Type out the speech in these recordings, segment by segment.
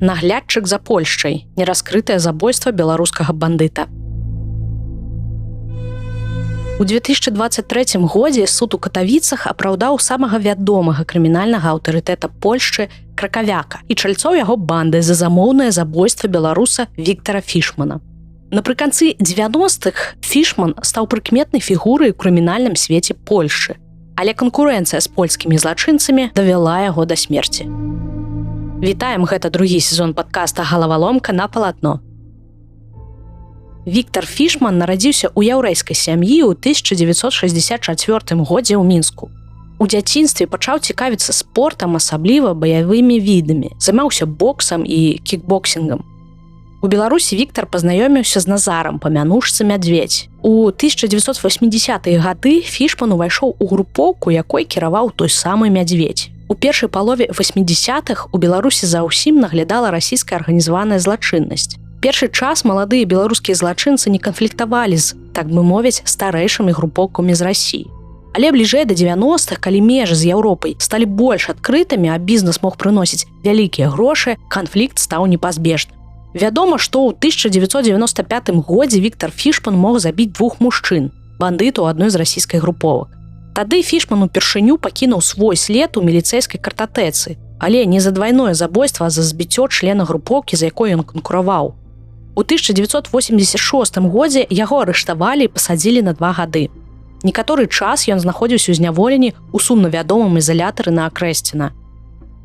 Наглядчык за Польшчай. Нераскрытае забойства беларускага бандыта. У 2023 годзе суд у Катавіцах апраўдаў самага вядомага крымінальнага аўтарытэта Польшчы Кракавяка і чальцоў яго банды за замоўнае забойства беларуса Віктара Фішмана. Напрыканцы 90-х Фішман стаў прыкметнай фігурай у крымінальным свеце Польшчы, але канкурэнцыя з польскімі злачынцамі давяла яго да смерці. Вітаем, гэта другі сезон падкаста «Галаваломка на палатно». Віктар Фішман нарадзіўся ў яўрэйскай сям'і ў 1964 годзе ў Мінску. У дзяцінстве пачаў цікавіцца спортам, асабліва баявымі відамі, займаўся боксам і кікбоксінгам. У Беларусі Віктар пазнаёміўся з Назарам па мянушцы «Мядзведзь». У 1980-е гады Фішман увайшоў у групоўку, якой кіраваў той самы «Мядзведзь». У першай палове 80-х у Беларусі заўсім наглядала расійская арганізаваная злачыннасць. Першы час маладыя беларускія злачынцы не канфліктавалі з, так бы мовіць, старэйшымі групоўкамі з Расіі. Але бліжэй да 90-х, калі межы з Еўропай сталі больш адкрытымі, а бізнес мог прыносіць вялікія грошы, канфлікт стаў непазбежным. Вядома, што ў 1995 годзе Віктар Фішман мог забіць двух мужчын, бандытаў адной з расійскай груповак. Тады Фішман упершыню пакінуў свой след у міліцэйскай картатэцы, але не за двайное забойства, а за збіццё члена групоўкі, за якой ён канкураваў. У 1986 годзе яго арыштавалі і пасадзілі на 2 гады. Некаторы час ён знаходзіўся ў зняволенні ў сумнавядомым ізалятары на Акрэсціна.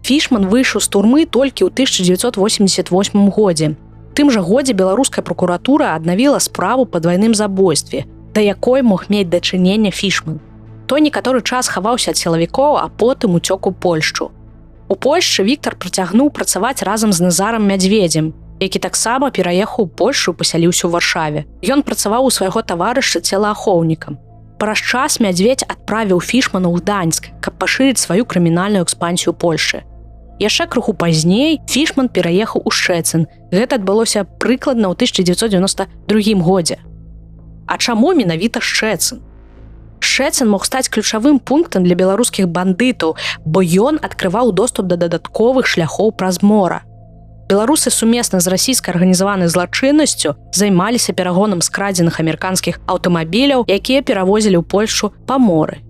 Фішман выйшаў з турмы толькі ў 1988 годзе. Тым жа годзе беларуская прокуратура аднавіла справу па двайным забойстве, да якой мог мець дачыненне Фішман. Той некаторы час хаваўся ад сілавікоў, а потым уцёк у Польшчу. У Польшчы Віктар працягнуў працаваць разам з Назарам Мядзведзем, які таксама пераехаў у Польшчу і пасяліўся ў Варшаве. Ён працаваў у свайго таварыша целаахоўнікам. Праз час Мядзведзь адправіў Фішмана ў Гданьск, каб пашырыць сваю крымінальную экспансію Польшчы. Яшчэ крыху пазней Фішман пераехаў у Шчэцін. Гэта адбылося прыкладна ў 1992 годзе. А чаму менавіта Шчэцін? Шчэцін мог стаць ключавым пунктам для беларускіх бандытаў, бо ён адкрываў доступ да дадатковых шляхоў праз мора. Беларусы сумесна з расійскай арганізаванай злачыннасцю займаліся перагонам скрадзеных амерыканскіх аўтамабіляў, якія перавозілі ў Польшчу па моры.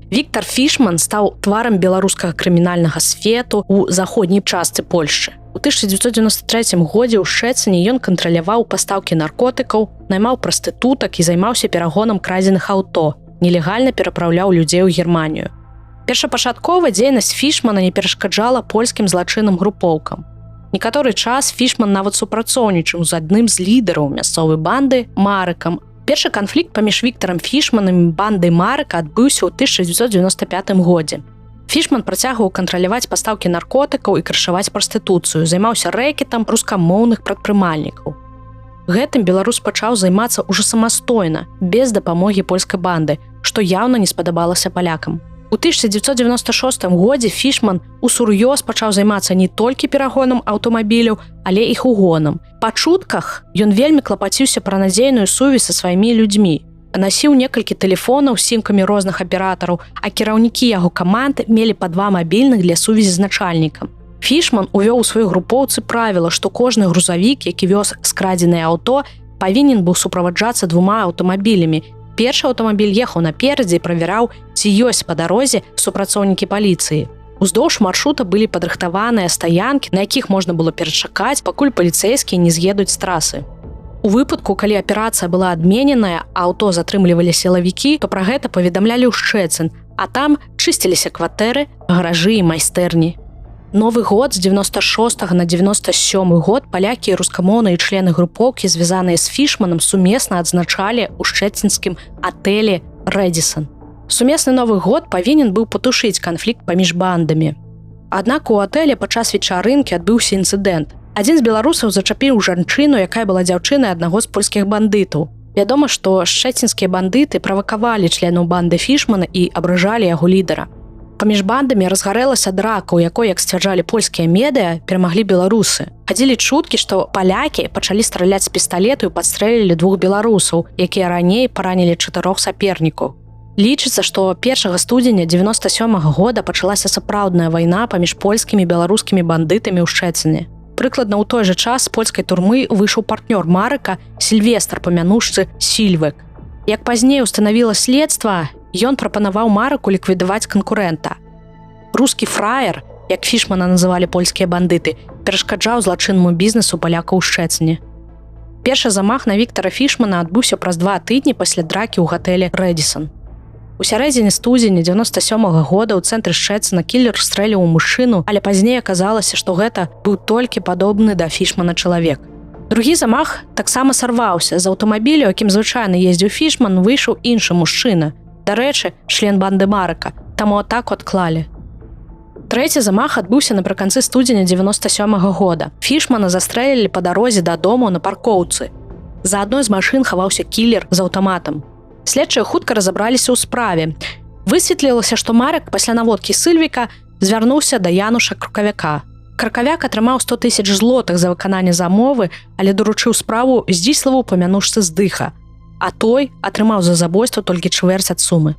Віктар Фішман стаў тварам беларускага крымінальнага свету ў заходняй частцы Польшчы. У 1993 годзе ў Шчэцыне ён кантраляваў пастаўкі наркотыкаў, наймаў прастытутак і займаўся перагонам крадзеных аўто, нелегальна перапраўляў людзей у Германію. Першапачаткова дзейнасць Фішмана не перашкаджала польскім злачынным групоўкам. Некаторы час Фішман нават супрацоўнічаў з адным з лідараў мясцовай банды Марыкам. Першы канфлікт паміж Віктарам Фішманам і бандай Марыка адбыўся ў 1995 годзе. Фішман працягваў кантраляваць пастаўкі наркотыкаў і крышаваць прастытуцыю, займаўся рэкетам рускамоўных прадпрымальнікаў. Гэтым беларус пачаў займацца ўжо самастойна, без дапамогі польскай банды, што яўна не спадабалася палякам. У 1996 годзе Фішман усур'ёз пачаў займацца не толькі перагонам аўтамабіляў, але іх угонам. Па чутках ён вельмі клапаціўся пра надзейную сувязь са сваімі людзьмі. Насіў некалькі тэлефонаў з сімкамі розных аператараў, а кіраўнікі яго каманды мелі па 2 мабільных для сувязі з начальнікам. Фішман увёў у сваёй групоўцы правіла, што кожны грузавік, які вёз скрадзенае аўто, павінен быў суправаджацца 2 аўтамабілямі. Першы аўтамабіль ехаў наперадзе і правяраў, ці ёсць па дарозе супрацоўнікі паліцыі. Уздоўж маршрута былі падрыхтаваныя стаянкі, на якіх можна было перачакаць, пакуль паліцэйскія не з'едуць з трасы. У выпадку, калі аперацыя была адмененая, а аўто затрымлівалі сілавікі, то пра гэта паведамлялі ў Шчэцін, а там чысціліся кватэры, гаражы і майстэрні. Новы год з 96 на 97 год палякі і рускамоўныя члены групоўкі, звязаныя з Фішманам, сумесна адзначалі ў шчэцінскім атэлі «Рэдзісан». Сумесны Новы год павінен быў патушыць канфлікт паміж бандамі. Аднак у атэле падчас вечарынкі адбыўся інцыдэнт. Адзін з беларусаў зачапіў жанчыну, якая была дзяўчынай аднаго з польскіх бандытаў. Вядома, што шчэцінскія бандыты правакавалі членаў банды Фішмана і абражалі яго лідара. Паміж бандамі разгарэлася драка, у якой, як сцвярджалі польскія медыа, перамаглі беларусы. Хадзілі чуткі, што палякі пачалі страляць з пісталету і падстрэлілі 2 беларусаў, якія раней паранілі 4 сапернікаў. Лічыцца, што 1 студзеня 97 года пачалася сапраўдная вайна паміж польскімі і беларускімі бандытамі ў Шчэцыне. Прыкладна ў той жа час з польскай турмы выйшаў партнёр Марыка Сільвестр па мянушцы Сільвек. Як пазней устанавіла следства, ён прапанаваў Марыку ліквідаваць канкурэнта. Рускі фраер, як Фішмана называлі польскія бандыты, перашкаджаў злачыннаму бізнесу паляка ў Шчэціне. Першы замах на Віктара Фішмана адбыўся праз 2 тыдні пасля дракі ў гатэлі «Рэдісон». У сярэдзіне студзеня 97-го года ў цэнтры Шчэціна кілер стрэліў у мужчыну, але пазней аказалася, што гэта быў толькі падобны да Фішмана чалавек. Другі замах таксама сарваўся. З аўтамабілю, якім звычайна ездзіў Фішман, выйшаў іншы мужчына. Дарэчы, член банды Марыка, таму атаку адклалі. Трэці замах адбыўся напрыканцы студзеня 97-го года. Фішмана застрэлілі па дарозе дадому на паркоўцы. За адной з машын хаваўся кілер з аўтаматам. Следчыя хутка разабраліся ў справе. Высветлілася, што Марык пасля наводкі Сільвіка звярнуўся да Януша Крукавяка. Кракавяк атрымаў 100 000 злотых за выкананне замовы, але даручыў справу Здзіславу па мянушцы Здыха, а той атрымаў за забойства толькі чвэрць ад сумы.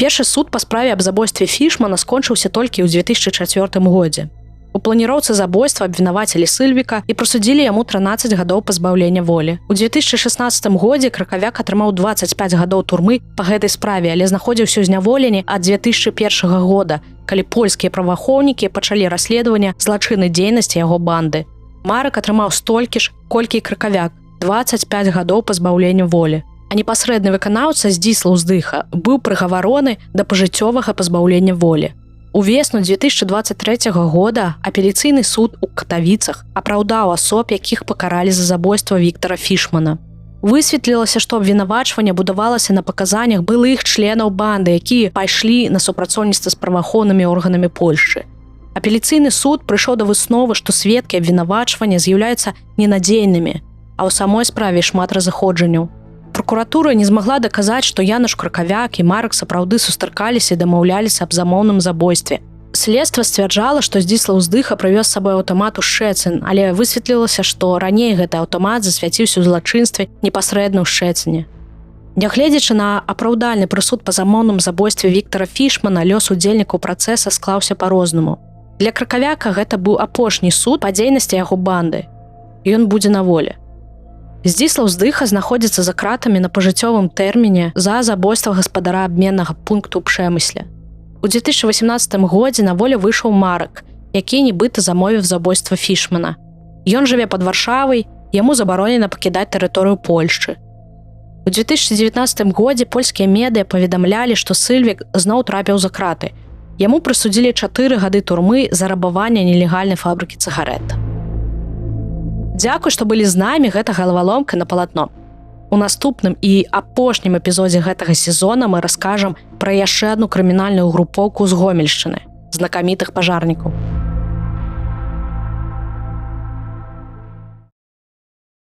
Першы суд па справе аб забойстве Фішмана скончыўся толькі ў 2004 годзе. У планіроўцы забойства абвінавацілі Сільвіка і прысудзілі яму 13 гадоў пазбаўлення волі. У 2016 годзе Кракавяк атрымаў 25 гадоў турмы па гэтай справе, але знаходзіўся ў зняволенні ад 2001 года, калі польскія праваахоўнікі пачалі расследаванне злачыннай дзейнасці яго банды. Марык атрымаў столькі ж, колькі і Кракавяк – 25 гадоў пазбаўлення волі. А непасрэдны выканаўца Здзіслаў Здыха быў прыгавароны да пажыццёвага пазбаўлення волі. Увесну 2023 года апеляцыйны суд у Катавіцах апраўдаў асоб, якіх пакаралі за забойства Віктара Фішмана. Высветлілася, што абвінавачванне будавалася на паказаннях былых членаў банды, якія пайшлі на супрацоўніцтва з праваахоўнымі органамі Польшчы. Апеляцыйны суд прыйшоў да высновы, што сведкі абвінавачвання з'яўляюцца ненадзейнымі, а ў самой справе шмат разыходжанняў. Прокуратура не змагла даказаць, што Януш Кракавяк і Марык сапраўды сустракаліся і дамаўляліся аб замоўным забойстве. Следства сцвярджала, што Здзіслаў Здыха прывёз з сабой аўтамат у Шчэцін, але высветлілася, што раней гэты аўтамат засвяціўся ў злачынстве непасрэдна ў Шчэціне. Нягледзячы на апраўдальны прысуд па замоўным забойстве Віктара Фішмана, лёс удзельнікаў працэса склаўся па-рознаму. Для Кракавяка гэта быў апошні суд па дзейнасці яго банды. Ён будзе на волі. Здзіслаў Здыха знаходзіцца за кратамі на пажыццёвым тэрміне за забойства гаспадара абменнага пункту ў Пшэмысле. У 2018 годзе на волю выйшаў Марык, які нібыта замовіў забойства Фішмана. Ён жыве пад Варшавай, яму забаронена пакідаць тэрыторыю Польшчы. У 2019 годзе польскія медыа паведамлялі, што Сільвік зноў трапіў за краты. Яму прысудзілі 4 гады турмы за рабаванне нелегальнай фабрыкі цыгарэт. Дзякуй, што былі з намі, гэта галаваломка на палатно. У наступным і апошнім эпізодзе гэтага сезона мы раскажам пра яшчэ адну крымінальную групоўку з Гомельшчыны, знакамітых пажарнікаў.